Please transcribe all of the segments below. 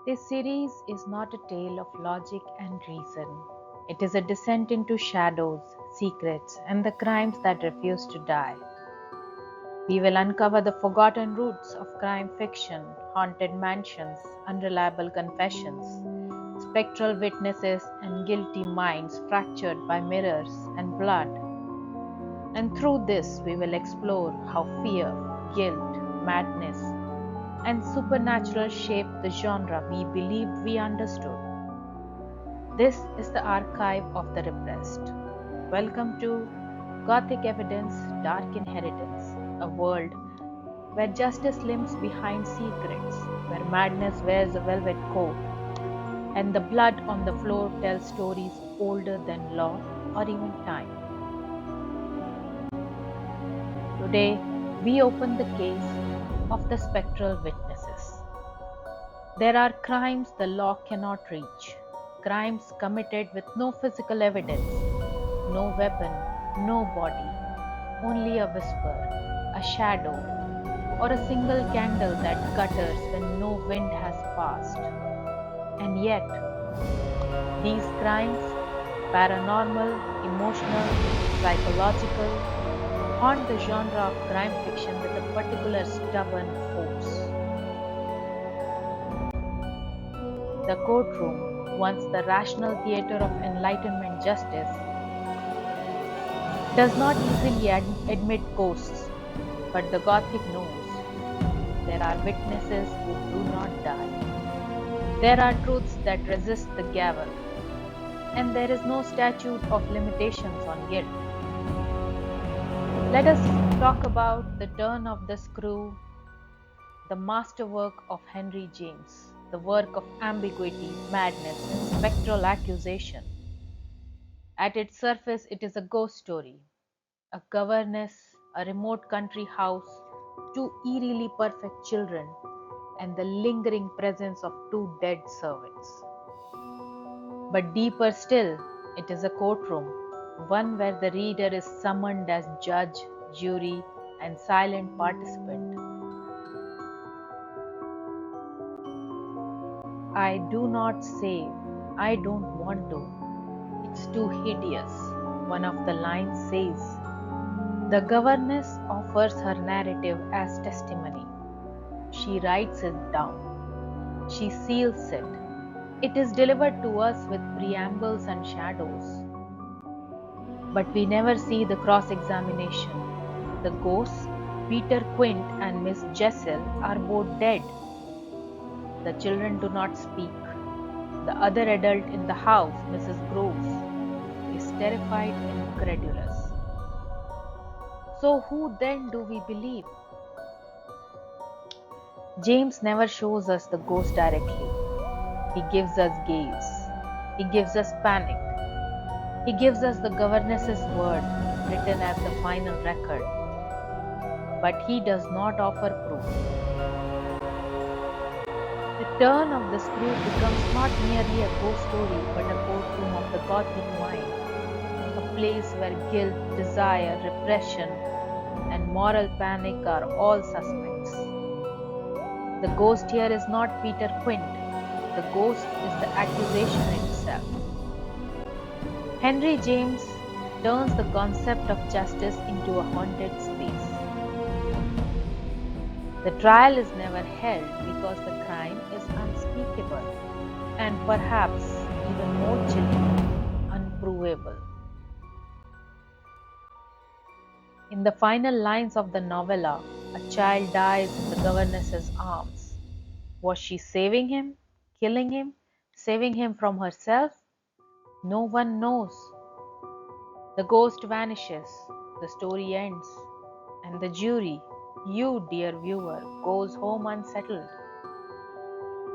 This series is not a tale of logic and reason. It is a descent into shadows, secrets, and the crimes that refuse to die. We will uncover the forgotten roots of crime fiction, haunted mansions, unreliable confessions, spectral witnesses, and guilty minds fractured by mirrors and blood. And through this, we will explore how fear, guilt, madness, and supernatural shaped the genre we believed we understood. This is the archive of the repressed. Welcome to Gothic Evidence, Dark Inheritance, a world where justice limps behind secrets, where madness wears a velvet coat, and the blood on the floor tells stories older than law or even time. Today, we open the case of the spectral witnesses. There are crimes the law cannot reach, crimes committed with no physical evidence, no weapon, no body, only a whisper, a shadow, or a single candle that gutters when no wind has passed. And yet, these crimes, paranormal, emotional, psychological, haunt the genre of crime fiction with a particular stubborn force. The courtroom, once the rational theatre of Enlightenment justice, does not easily admit ghosts, but the Gothic knows there are witnesses who do not die. There are truths that resist the gavel, and there is no statute of limitations on guilt. Let us talk about the turn of the screw, the masterwork of Henry James, the work of ambiguity, madness, and spectral accusation. At its surface, it is a ghost story, a governess, a remote country house, two eerily perfect children, and the lingering presence of two dead servants. But deeper still, it is a courtroom, one where the reader is summoned as judge, jury, and silent participant. I do not save, I don't want to. It's too hideous, one of the lines says. The governess offers her narrative as testimony. She writes it down. She seals it. It is delivered to us with preambles and shadows. But we never see the cross-examination. The ghosts, Peter Quint and Miss Jessel, are both dead. The children do not speak. The other adult in the house, Mrs. Groves, is terrified and incredulous. So who then do we believe? James never shows us the ghost directly. He gives us gaze. He gives us panic. He gives us the governess's word, written as the final record. But he does not offer proof. The turn of the screw becomes not merely a ghost story, but a courtroom of the Gothic mind, a place where guilt, desire, repression, and moral panic are all suspects. The ghost here is not Peter Quint. The ghost is the accusation itself. Henry James turns the concept of justice into a haunted space. The trial is never held because the crime is unspeakable and perhaps even more chilling, unprovable. In the final lines of the novella, a child dies in the governess's arms. Was she saving him, killing him, saving him from herself? No one knows. The ghost vanishes, the story ends, and the jury, you dear viewer, goes home unsettled.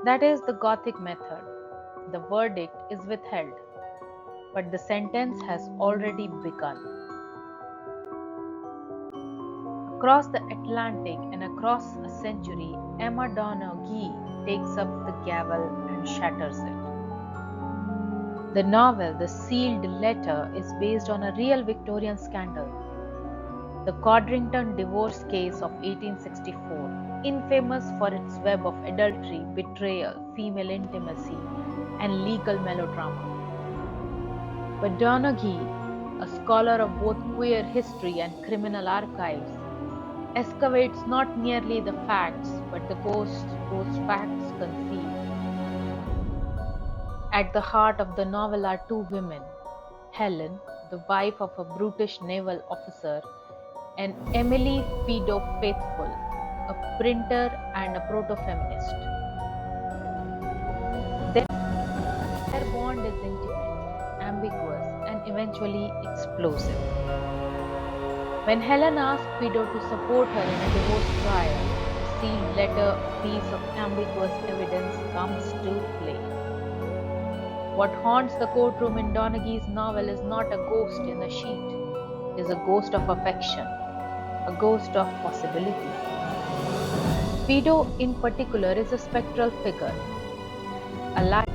That is the Gothic method. The verdict is withheld, but the sentence has already begun. Across the Atlantic and across a century, Emma Donoghue takes up the gavel and shatters it. The novel, The Sealed Letter, is based on a real Victorian scandal. The Codrington divorce case of 1864, infamous for its web of adultery, betrayal, female intimacy, and legal melodrama. But Donoghue, a scholar of both queer history and criminal archives, excavates not merely the facts, but the ghosts those facts conceal. At the heart of the novel are two women, Helen, the wife of a brutish naval officer, and Emily Fido Faithful, a printer and a proto-feminist. Their bond is intimate, ambiguous, and eventually explosive. When Helen asks Fido to support her in a divorce trial, a sealed letter, a piece of ambiguous evidence comes to play. What haunts the courtroom in Donoghue's novel is not a ghost in a sheet. It is a ghost of affection, a ghost of possibility. Fido, in particular, is a spectral figure, alive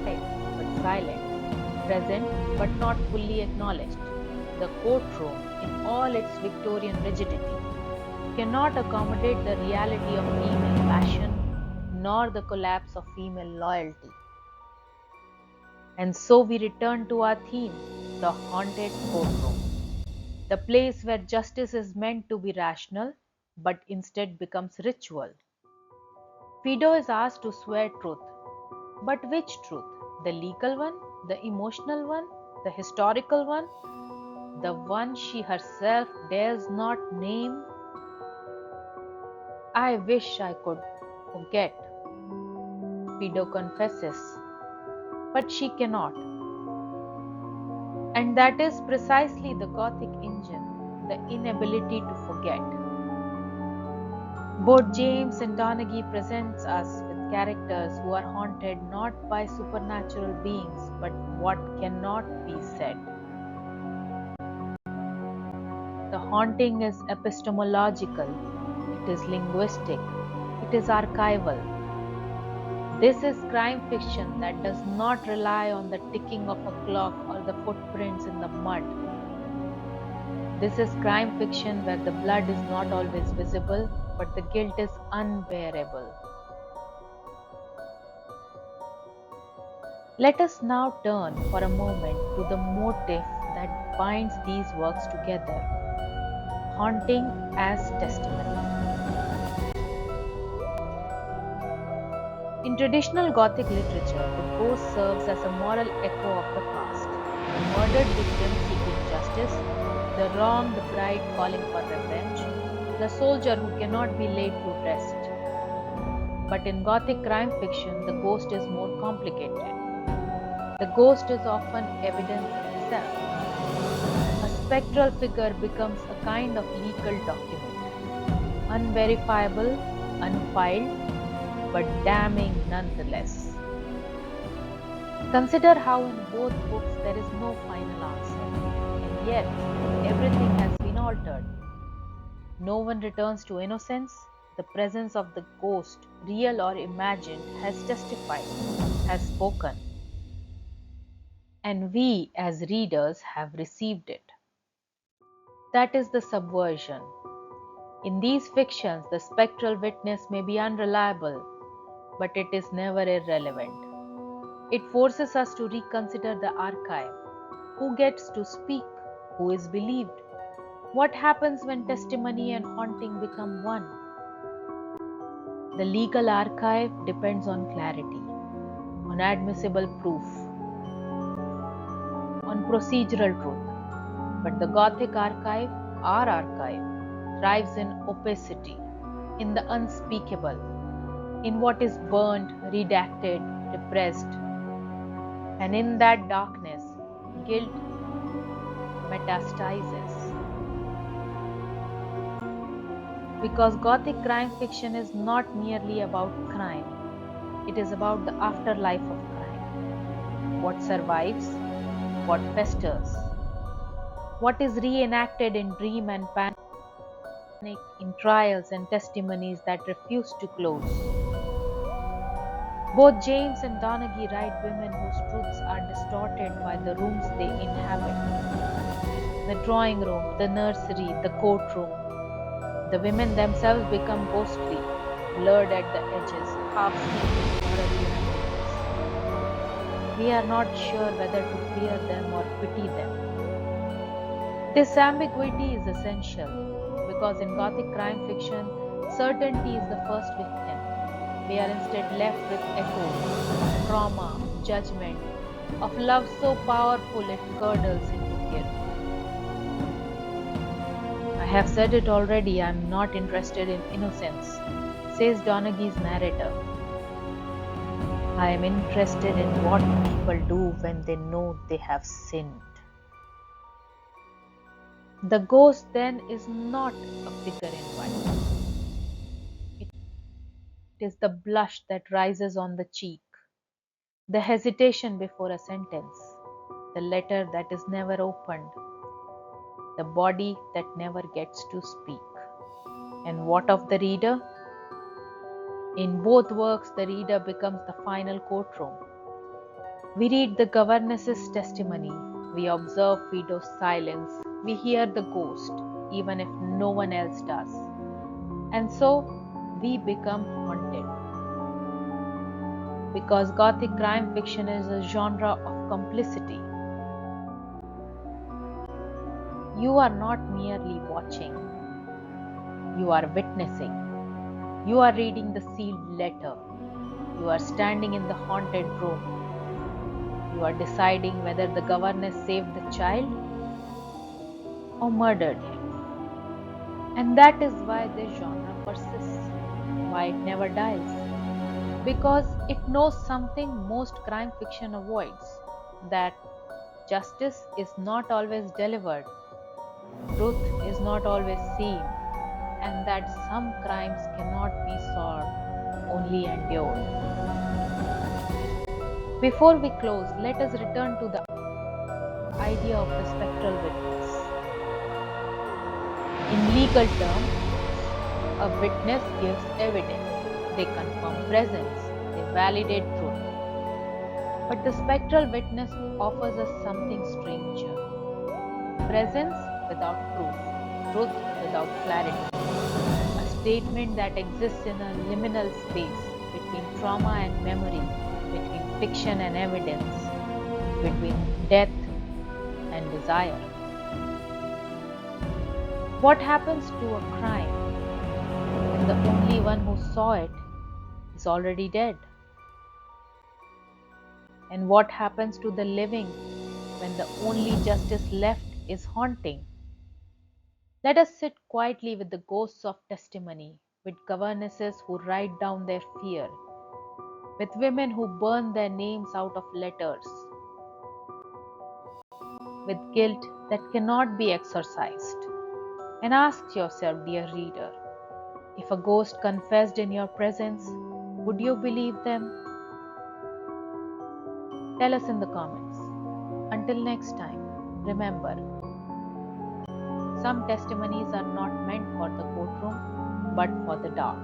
but silent, present but not fully acknowledged. The courtroom, in all its Victorian rigidity, cannot accommodate the reality of female passion nor the collapse of female loyalty. And so we return to our theme, the haunted courtroom, the place where justice is meant to be rational but instead becomes ritual. Fido is asked to swear truth. But which truth? The legal one? The emotional one? The historical one? The one she herself dares not name? I wish I could forget, Fido confesses, but she cannot. And that is precisely the Gothic engine, the inability to forget. Both James and Donoghue presents us with characters who are haunted not by supernatural beings but what cannot be said. The haunting is epistemological, it is linguistic, it is archival. This is crime fiction that does not rely on the ticking of a clock or the footprints in the mud. This is crime fiction where the blood is not always visible, but the guilt is unbearable. Let us now turn for a moment to the motif that binds these works together, haunting as testimony. In traditional Gothic literature, the ghost serves as a moral echo of the past, the murdered victim seeking justice, the wronged bride calling for revenge, the soldier who cannot be laid to rest. But in Gothic crime fiction, the ghost is more complicated. The ghost is often evidence itself. A spectral figure becomes a kind of legal document, unverifiable, unfiled, but damning nonetheless. Consider how in both books there is no final answer, and yet everything has been altered. No one returns to innocence. The presence of the ghost, real or imagined, has testified, has spoken. And we as readers have received it. That is the subversion. In these fictions, the spectral witness may be unreliable, but it is never irrelevant. It forces us to reconsider the archive. Who gets to speak? Who is believed? What happens when testimony and haunting become one? The legal archive depends on clarity, on admissible proof, on procedural truth. But the Gothic archive, our archive, thrives in opacity, in the unspeakable, in what is burned, redacted, repressed. And in that darkness, guilt metastasizes. Because Gothic crime fiction is not merely about crime, it is about the afterlife of crime. What survives, what festers, what is reenacted in dream and panic, in trials and testimonies that refuse to close. Both James and Donoghue write women whose truths are distorted by the rooms they inhabit. the drawing room, the nursery, the courtroom. The women themselves become ghostly, blurred at the edges, half seen or as. We are not sure whether to fear them or pity them. This ambiguity is essential because in Gothic crime fiction, certainty is the first victim. We are instead left with echoes of trauma, judgment, of love so powerful it curdles into guilt. I have said it already, I am not interested in innocence, says Donoghue's narrator. I am interested in what people do when they know they have sinned. The ghost then is not a figure in white. It is the blush that rises on the cheek, the hesitation before a sentence, the letter that is never opened, the body that never gets to speak. And what of the reader? In both works, the reader becomes the final courtroom. We read the governess's testimony, we observe Fido's silence, we hear the ghost, even if no one else does. And so, we become haunted. Because Gothic crime fiction is a genre of complicity. You are not merely watching, you are witnessing. You are reading the sealed letter. You are standing in the haunted room. You are deciding whether the governess saved the child or murdered him. And that is why this genre persists, why it never dies. Because it knows something most crime fiction avoids, that justice is not always delivered, truth is not always seen, and that some crimes cannot be solved, only endured. Before we close, let us return to the idea of the spectral witness. In legal terms, a witness gives evidence, they confirm presence, they validate truth. But the spectral witness offers us something stranger. Presence without proof, truth without clarity. A statement that exists in a liminal space between trauma and memory, between fiction and evidence, between death and desire. What happens to a crime when the only one who saw it is already dead? And what happens to the living when the only justice left is haunting? Let us sit quietly with the ghosts of testimony, with governesses who write down their fear, with women who burn their names out of letters, with guilt that cannot be exorcised. And ask yourself, dear reader, if a ghost confessed in your presence, would you believe them? Tell us in the comments. Until next time, remember, some testimonies are not meant for the courtroom, but for the dark.